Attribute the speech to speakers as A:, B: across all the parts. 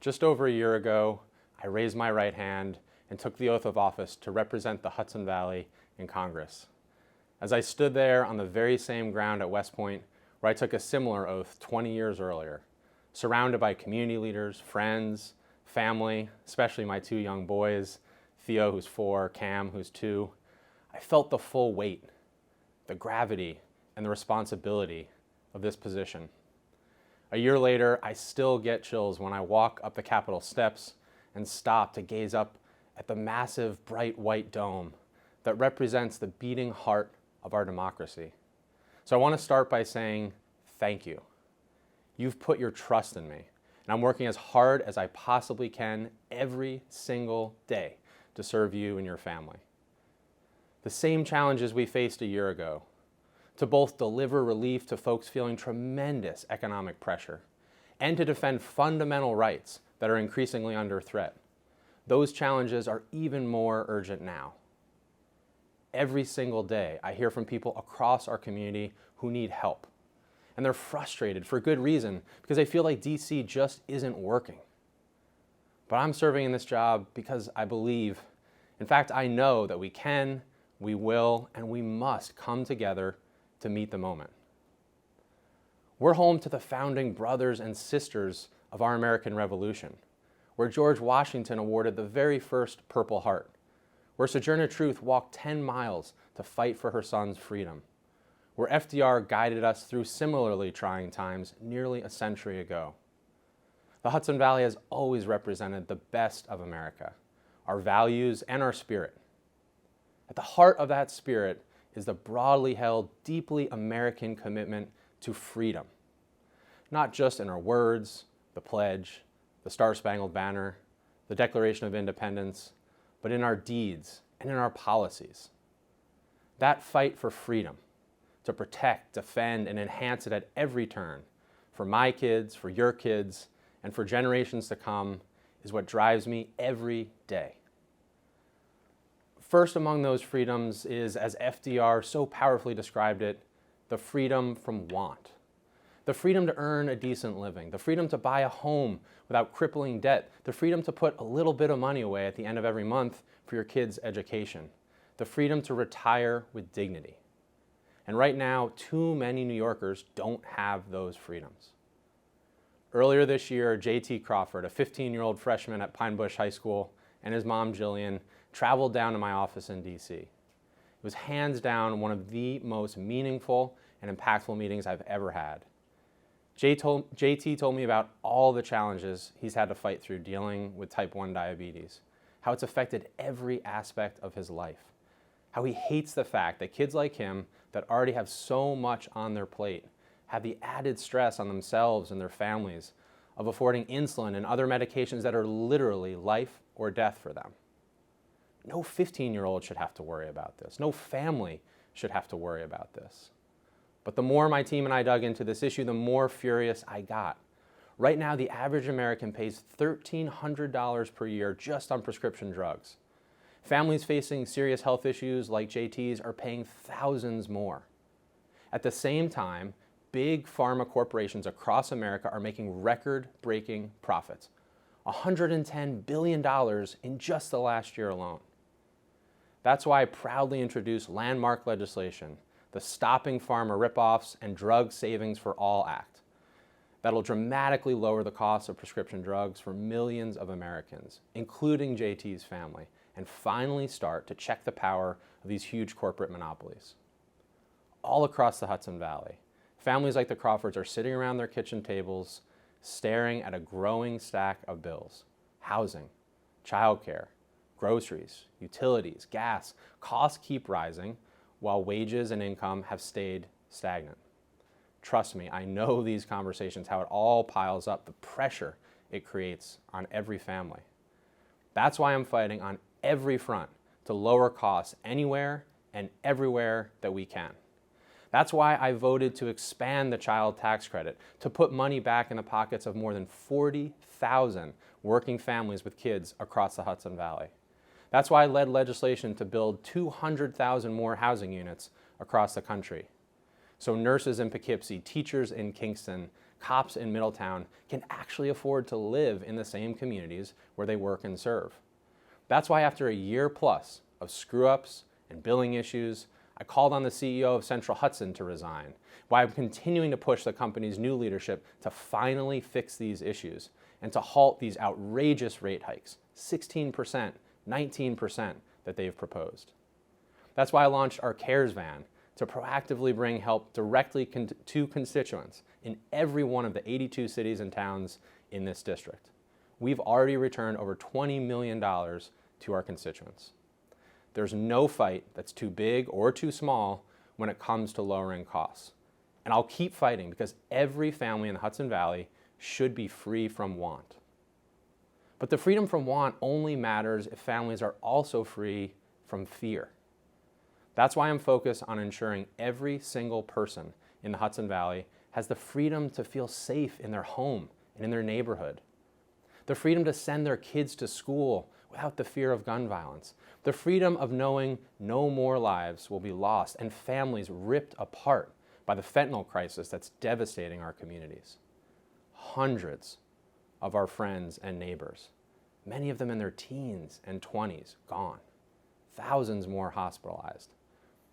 A: Just over a year ago, I raised my right hand and took the oath of office to represent the Hudson Valley in Congress. As I stood there on the very same ground at West Point where I took a similar oath 20 years earlier, surrounded by community leaders, friends, family, especially my two young boys, Theo, who's 4, Cam, who's 2, I felt the full weight, the gravity, and the responsibility of this position. A year later, I still get chills when I walk up the Capitol steps and stop to gaze up at the massive, bright white dome that represents the beating heart of our democracy. So I want to start by saying thank you. You've put your trust in me, and I'm working as hard as I possibly can every single day to serve you and your family. The same challenges we faced a year ago, to both deliver relief to folks feeling tremendous economic pressure and to defend fundamental rights that are increasingly under threat. Those challenges are even more urgent now. Every single day, I hear from people across our community who need help. And they're frustrated for good reason because they feel like DC just isn't working. But I'm serving in this job because I believe, in fact, I know that we can, we will, and we must come together to meet the moment. We're home to the founding brothers and sisters of our American Revolution, where George Washington awarded the very first Purple Heart, where Sojourner Truth walked 10 miles to fight for her son's freedom, where FDR guided us through similarly trying times nearly a century ago. The Hudson Valley has always represented the best of America, our values and our spirit. At the heart of that spirit is the broadly held, deeply American commitment to freedom, not just in our words, the pledge, the Star-Spangled Banner, the Declaration of Independence, but in our deeds and in our policies. That fight for freedom, to protect, defend, and enhance it at every turn, for my kids, for your kids, and for generations to come, is what drives me every day. First among those freedoms is, as FDR so powerfully described it, the freedom from want. The freedom to earn a decent living, the freedom to buy a home without crippling debt, the freedom to put a little bit of money away at the end of every month for your kids' education, the freedom to retire with dignity. And right now, too many New Yorkers don't have those freedoms. Earlier this year, J.T. Crawford, a 15-year-old freshman at Pine Bush High School, and his mom, Jillian, traveled down to my office in D.C. It was hands down one of the most meaningful and impactful meetings I've ever had. JT told me about all the challenges he's had to fight through dealing with type 1 diabetes, how it's affected every aspect of his life, how he hates the fact that kids like him that already have so much on their plate have the added stress on themselves and their families of affording insulin and other medications that are literally life or death for them. No 15-year-old should have to worry about this. No family should have to worry about this. But the more my team and I dug into this issue, the more furious I got. Right now, the average American pays $1,300 per year just on prescription drugs. Families facing serious health issues like JT's are paying thousands more. At the same time, big pharma corporations across America are making record-breaking profits, $110 billion in just the last year alone. That's why I proudly introduced landmark legislation, the Stopping Pharma Ripoffs and Drug Savings for All Act, that'll dramatically lower the cost of prescription drugs for millions of Americans, including JT's family, and finally start to check the power of these huge corporate monopolies. All across the Hudson Valley, families like the Crawfords are sitting around their kitchen tables, staring at a growing stack of bills: housing, childcare, groceries, utilities, gas. Costs keep rising while wages and income have stayed stagnant. Trust me, I know these conversations, how it all piles up, the pressure it creates on every family. That's why I'm fighting on every front to lower costs anywhere and everywhere that we can. That's why I voted to expand the child tax credit, to put money back in the pockets of more than 40,000 working families with kids across the Hudson Valley. That's why I led legislation to build 200,000 more housing units across the country, so nurses in Poughkeepsie, teachers in Kingston, cops in Middletown can actually afford to live in the same communities where they work and serve. That's why after a year plus of screw-ups and billing issues, I called on the CEO of Central Hudson to resign, why I'm continuing to push the company's new leadership to finally fix these issues and to halt these outrageous rate hikes, 16%, 19%, that they've proposed. That's why I launched our CARES van to proactively bring help directly to constituents in every one of the 82 cities and towns in this district. We've already returned over $20 million to our constituents. There's no fight that's too big or too small when it comes to lowering costs. And I'll keep fighting because every family in the Hudson Valley should be free from want. But the freedom from want only matters if families are also free from fear. That's why I'm focused on ensuring every single person in the Hudson Valley has the freedom to feel safe in their home and in their neighborhood. The freedom to send their kids to school without the fear of gun violence. The freedom of knowing no more lives will be lost and families ripped apart by the fentanyl crisis that's devastating our communities. Hundreds of our friends and neighbors, many of them in their teens and 20s, gone. Thousands more hospitalized.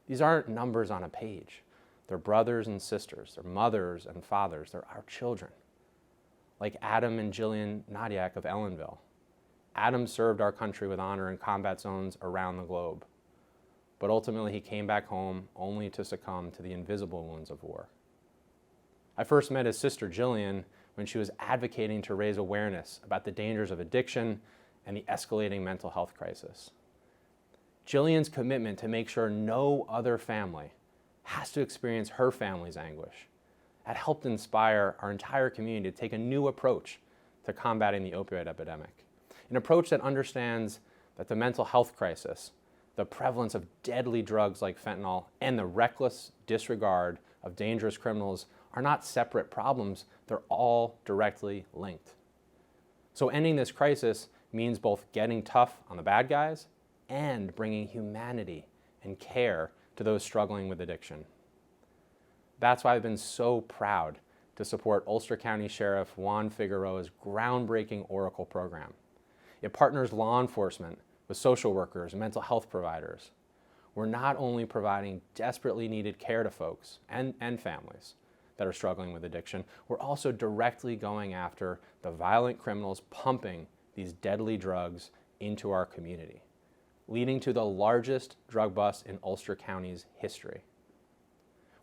A: These aren't numbers on a page. They're brothers and sisters. They're mothers and fathers. They're our children. Like Adam and Jillian Nadiak of Ellenville. Adam served our country with honor in combat zones around the globe. But ultimately he came back home only to succumb to the invisible wounds of war. I first met his sister Jillian when she was advocating to raise awareness about the dangers of addiction and the escalating mental health crisis. Jillian's commitment to make sure no other family has to experience her family's anguish had helped inspire our entire community to take a new approach to combating the opioid epidemic. An approach that understands that the mental health crisis, the prevalence of deadly drugs like fentanyl, and the reckless disregard of dangerous criminals are not separate problems, they're all directly linked. So ending this crisis means both getting tough on the bad guys and bringing humanity and care to those struggling with addiction. That's why I've been so proud to support Ulster County Sheriff Juan Figueroa's groundbreaking Oracle program. It partners law enforcement with social workers and mental health providers. We're not only providing desperately needed care to folks and families that are struggling with addiction, we're also directly going after the violent criminals pumping these deadly drugs into our community, leading to the largest drug bust in Ulster County's history.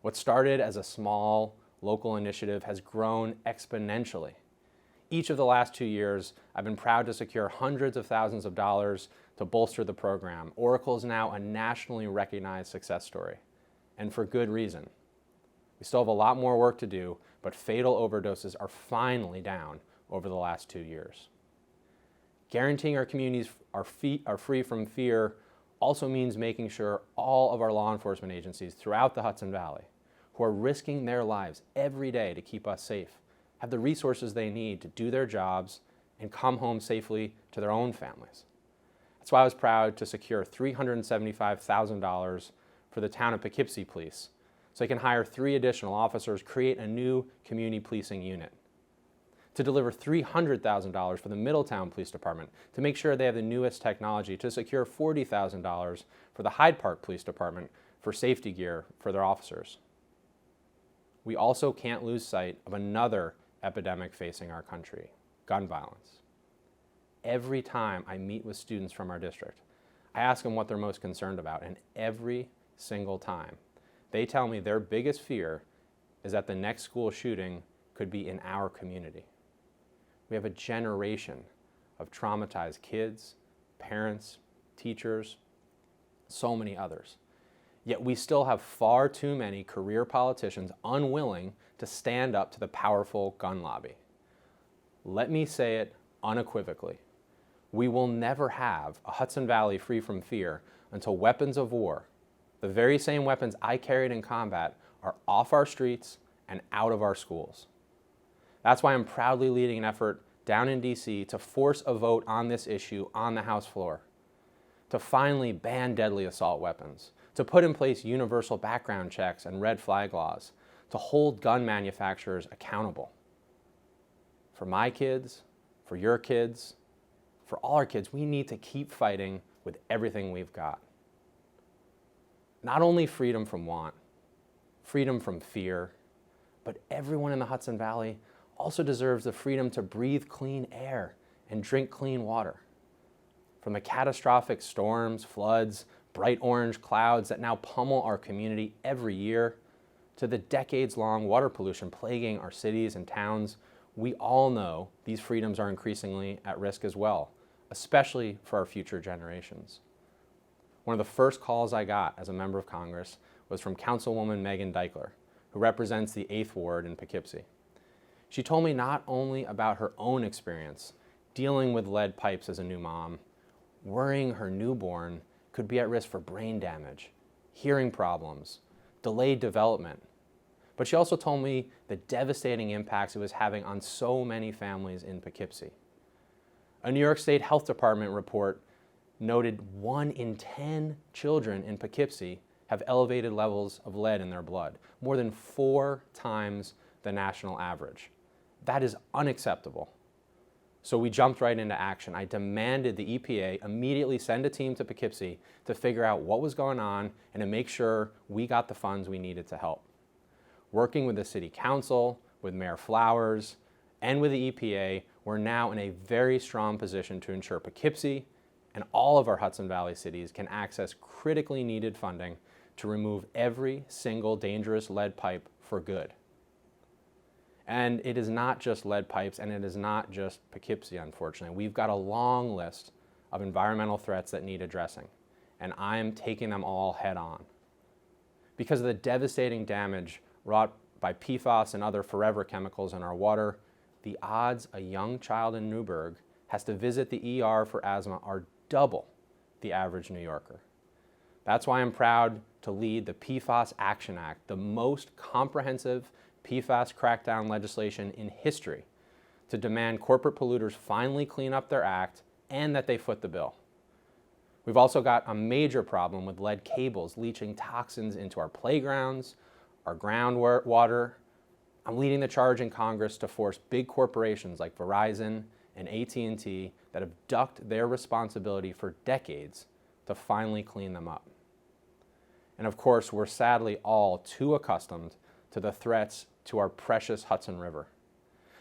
A: What started as a small local initiative has grown exponentially. Each of the last 2 years, I've been proud to secure hundreds of thousands of dollars to bolster the program. Oracle is now a nationally recognized success story, and for good reason. We still have a lot more work to do, but fatal overdoses are finally down over the last 2 years. Guaranteeing our communities are free from fear also means making sure all of our law enforcement agencies throughout the Hudson Valley, who are risking their lives every day to keep us safe, have the resources they need to do their jobs and come home safely to their own families. That's why I was proud to secure $375,000 for the town of Poughkeepsie Police, so they can hire 3 additional officers, create a new community policing unit. To deliver $300,000 for the Middletown Police Department, to make sure they have the newest technology, to secure $40,000 for the Hyde Park Police Department for safety gear for their officers. We also can't lose sight of another epidemic facing our country, gun violence. Every time I meet with students from our district, I ask them what they're most concerned about, and every single time, they tell me their biggest fear is that the next school shooting could be in our community. We have a generation of traumatized kids, parents, teachers, so many others. Yet we still have far too many career politicians unwilling to stand up to the powerful gun lobby. Let me say it unequivocally. We will never have a Hudson Valley free from fear until weapons of war, the very same weapons I carried in combat, are off our streets and out of our schools. That's why I'm proudly leading an effort down in DC to force a vote on this issue on the House floor, to finally ban deadly assault weapons, to put in place universal background checks and red flag laws, to hold gun manufacturers accountable. for my kids, for your kids, for all our kids, we need to keep fighting with everything we've got. Not only freedom from want, freedom from fear, but everyone in the Hudson Valley also deserves the freedom to breathe clean air and drink clean water. From the catastrophic storms, floods, bright orange clouds that now pummel our community every year, to the decades-long water pollution plaguing our cities and towns, we all know these freedoms are increasingly at risk as well, especially for our future generations. One of the first calls I got as a member of Congress was from Councilwoman Megan Dykler, who represents the 8th Ward in Poughkeepsie. She told me not only about her own experience dealing with lead pipes as a new mom, worrying her newborn could be at risk for brain damage, hearing problems, delayed development, but she also told me the devastating impacts it was having on so many families in Poughkeepsie. A New York State Health Department report noted 1 in 10 children in Poughkeepsie have elevated levels of lead in their blood, more than 4 times the national average. That is unacceptable. So we jumped right into action. I demanded the EPA immediately send a team to Poughkeepsie to figure out what was going on and to make sure we got the funds we needed to help. Working with the City Council, with Mayor Flowers, and with the EPA, we're now in a very strong position to ensure Poughkeepsie and all of our Hudson Valley cities can access critically needed funding to remove every single dangerous lead pipe for good. And it is not just lead pipes, and it is not just Poughkeepsie, unfortunately. We've got a long list of environmental threats that need addressing, and I'm taking them all head on. Because of the devastating damage wrought by PFAS and other forever chemicals in our water, the odds a young child in Newburgh has to visit the ER for asthma are double the average New Yorker. That's why I'm proud to lead the PFAS Action Act, the most comprehensive PFAS crackdown legislation in history, to demand corporate polluters finally clean up their act and that they foot the bill. We've also got a major problem with lead cables leaching toxins into our playgrounds, our groundwater. I'm leading the charge in Congress to force big corporations like Verizon and AT&T that have ducked their responsibility for decades to finally clean them up. And of course, we're sadly all too accustomed to the threats to our precious Hudson River.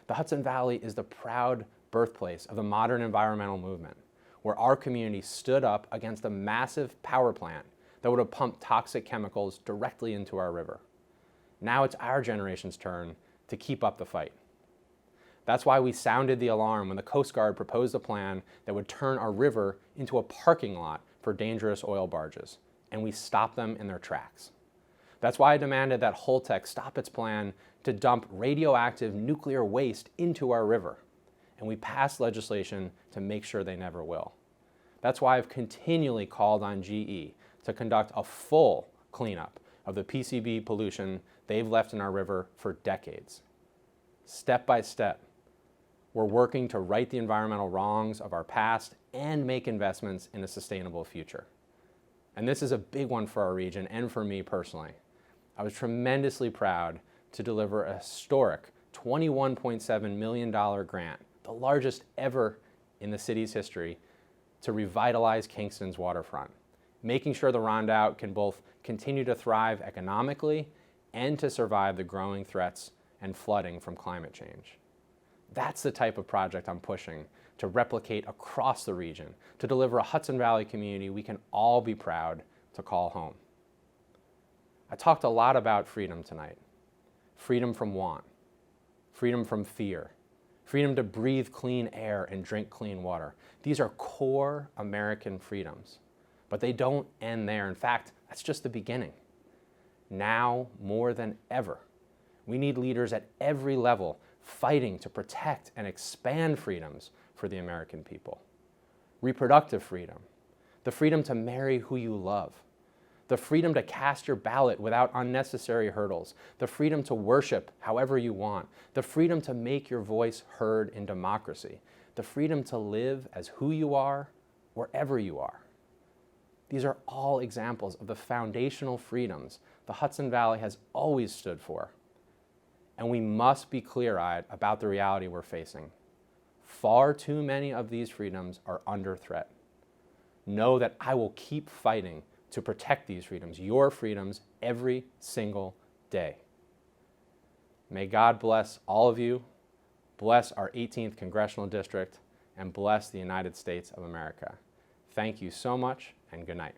A: The Hudson Valley is the proud birthplace of the modern environmental movement, where our community stood up against a massive power plant that would have pumped toxic chemicals directly into our river. Now it's our generation's turn to keep up the fight. That's why we sounded the alarm when the Coast Guard proposed a plan that would turn our river into a parking lot for dangerous oil barges, and we stopped them in their tracks. That's why I demanded that Holtec stop its plan to dump radioactive nuclear waste into our river, and we passed legislation to make sure they never will. That's why I've continually called on GE to conduct a full cleanup of the PCB pollution they've left in our river for decades. Step by step, we're working to right the environmental wrongs of our past and make investments in a sustainable future. And this is a big one for our region and for me personally. I was tremendously proud to deliver a historic $21.7 million grant, the largest ever in the city's history, to revitalize Kingston's waterfront, making sure the Rondout can both continue to thrive economically and to survive the growing threats and flooding from climate change. That's the type of project I'm pushing to replicate across the region, to deliver a Hudson Valley community we can all be proud to call home. I talked a lot about freedom tonight. Freedom from want, freedom from fear, freedom to breathe clean air and drink clean water. These are core American freedoms, but they don't end there. In fact, that's just the beginning. Now, more than ever, we need leaders at every level fighting to protect and expand freedoms for the American people. Reproductive freedom, the freedom to marry who you love, the freedom to cast your ballot without unnecessary hurdles, the freedom to worship however you want, the freedom to make your voice heard in democracy, the freedom to live as who you are, wherever you are. These are all examples of the foundational freedoms the Hudson Valley has always stood for. And we must be clear-eyed about the reality we're facing. Far too many of these freedoms are under threat. Know that I will keep fighting to protect these freedoms, your freedoms, every single day. May God bless all of you, bless our 18th Congressional District, and bless the United States of America. Thank you so much, and good night.